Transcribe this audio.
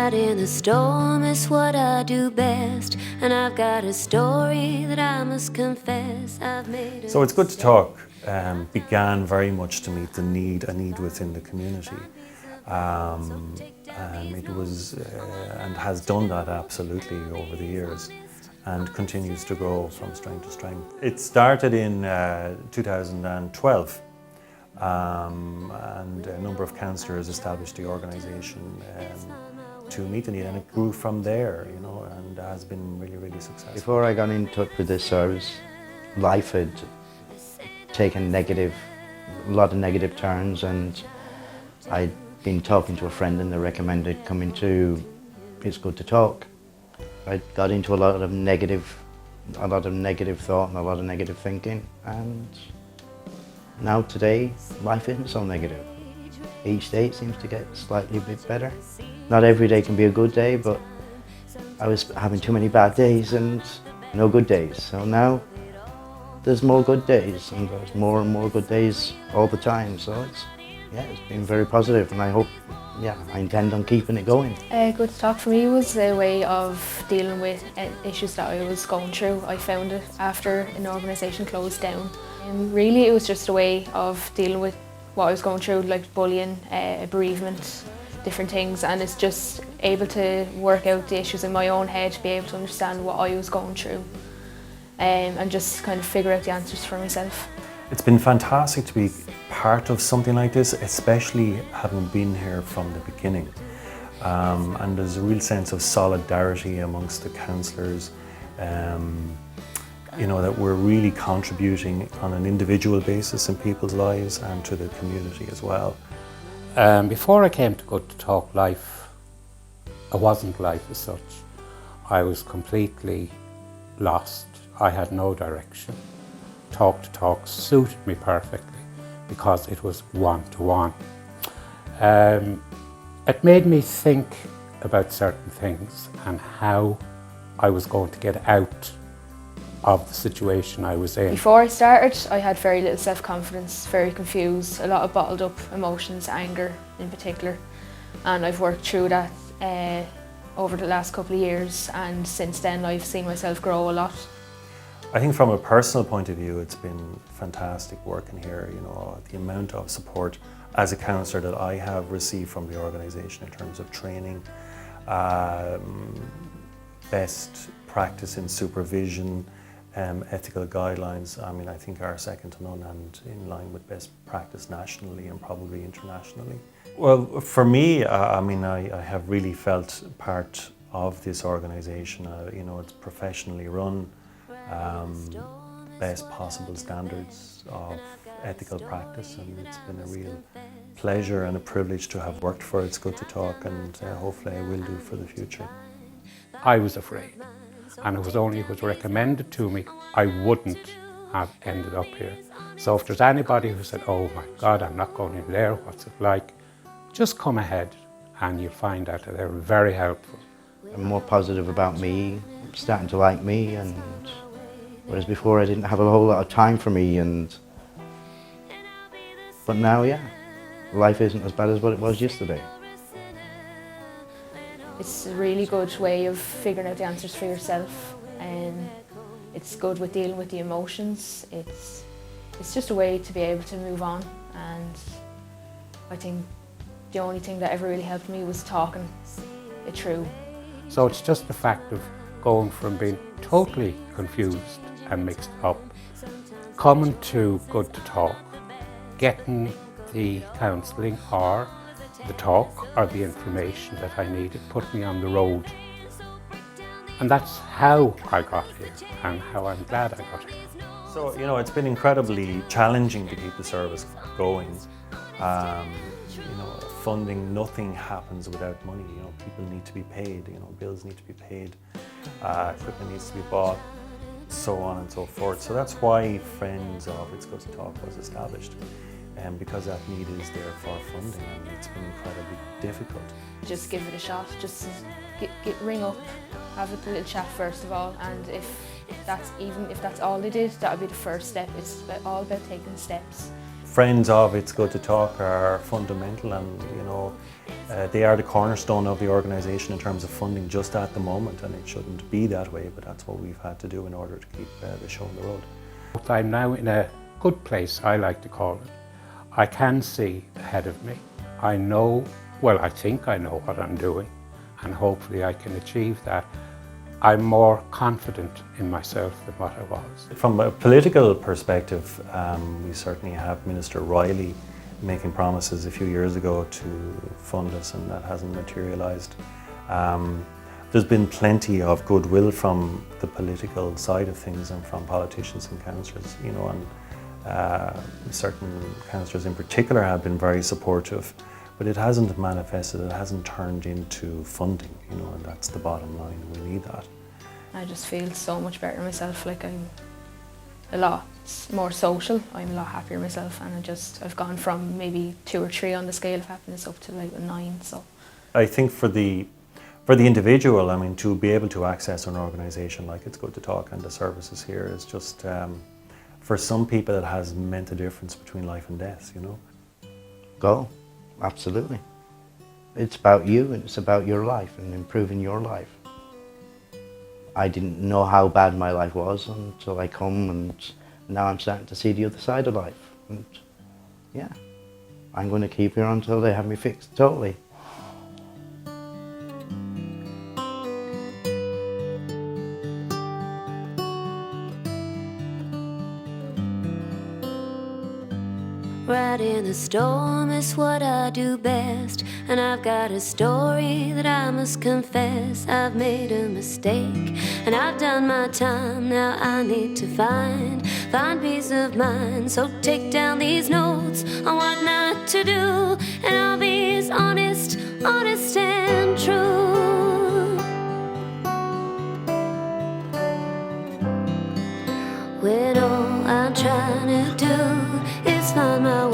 out in the storm is what I do best, and I've got a story that I must confess. I've made So It's Good to Talk began very much to meet a need within the community. And it was and has done that absolutely over the years and continues to grow from strength to strength. It started in 2012 and a number of councillors established the organisation to meet the need, and it grew from there, you know, and has been really, really successful. Before I got in touch with this service, life had taken a lot of negative turns, and I'd been talking to a friend and they recommended coming to It's Good to Talk. I got into a lot of negative thought and a lot of negative thinking, and now today life isn't so negative. Each day it seems to get slightly a bit better. Not every day can be a good day, but I was having too many bad days and no good days. So now there's more good days, and there's more and more good days all the time. So it's been very positive, and I intend on keeping it going. Good to Talk for me was a way of dealing with issues that I was going through. I found it after an organisation closed down. And really it was just a way of dealing with what I was going through, like bullying, bereavement, different things, and it's just able to work out the issues in my own head, be able to understand what I was going through, and just kind of figure out the answers for myself. It's been fantastic to be part of something like this, especially having been here from the beginning. And there's a real sense of solidarity amongst the councillors, you know, that we're really contributing on an individual basis in people's lives and to the community as well. Before I came to Good to Talk life, I wasn't life as such. I was completely lost. I had no direction. Talk to Talk suited me perfectly because it was one-to-one. It made me think about certain things and how I was going to get out of the situation I was in. Before I started, I had very little self-confidence, very confused, a lot of bottled up emotions, anger in particular, and I've worked through that over the last couple of years, and since then I've seen myself grow a lot. I think from a personal point of view, it's been fantastic working here. You know, the amount of support as a counsellor that I have received from the organisation in terms of training, best practice in supervision, ethical guidelines, I mean, I think are second to none and in line with best practice nationally and probably internationally. Well, for me, I mean, I have really felt part of this organisation. You know, it's professionally run. Best possible standards of ethical practice, and it's been a real pleasure and a privilege to have worked for It's Good to Talk, and hopefully I will do for the future. I was afraid, and it was only it was recommended to me, I wouldn't have ended up here. So if there's anybody who said, oh my God, I'm not going in there, what's it like? Just come ahead and you'll find out that they're very helpful. I'm more positive about me, starting to like me, and whereas before I didn't have a whole lot of time for me, but now, life isn't as bad as what it was yesterday. It's a really good way of figuring out the answers for yourself, and it's good with dealing with the emotions. It's just a way to be able to move on, and I think the only thing that ever really helped me was talking it through. So it's just the fact of going from being totally confused and mixed up, coming to Good to Talk, getting the counselling or the talk or the information that I needed, put me on the road. And that's how I got here and how I'm glad I got here. So, you know, it's been incredibly challenging to keep the service going. You know, funding, nothing happens without money. You know, people need to be paid, you know, bills need to be paid, equipment needs to be bought, so on and so forth. So that's why Friends of It's Good to Talk was established, because that need is there for funding, and it's been incredibly difficult. Just give it a shot, just ring up, have a little chat first of all, and even if that's all it is, that would be the first step. It's all about taking steps. friends of It's Good to Talk are fundamental, and you know, they are the cornerstone of the organisation in terms of funding just at the moment, and it shouldn't be that way, but that's what we've had to do in order to keep the show on the road. I'm now in a good place, I like to call it. I can see ahead of me. I know, well, I think I know what I'm doing, and hopefully I can achieve that. I'm more confident in myself than what I was. From a political perspective, we certainly have Minister Riley making promises a few years ago to fund us, and that hasn't materialised. There's been plenty of goodwill from the political side of things and from politicians and councillors, you know, and certain councillors in particular have been very supportive, but it hasn't manifested, it hasn't turned into funding, you know, and that's the bottom line. We need that. I just feel so much better myself, like I'm a lot more social, I'm a lot happier myself, and I've gone from maybe 2 or 3 on the scale of happiness up to like a 9, so. I think for the individual, I mean, to be able to access an organisation like It's Good to Talk and the services here is just, for some people it has meant a difference between life and death, you know. Go, absolutely. It's about you, and it's about your life and improving your life. I didn't know how bad my life was until I come, and now I'm starting to see the other side of life. And yeah, I'm going to keep here until they have me fixed totally. Riding the storm is what I do best, and I've got a story that I must confess. I've made a mistake and I've done my time. Now I need to find peace of mind. So take down these notes on what not to do, and I'll be as honest and true. When all I'm trying to do is find my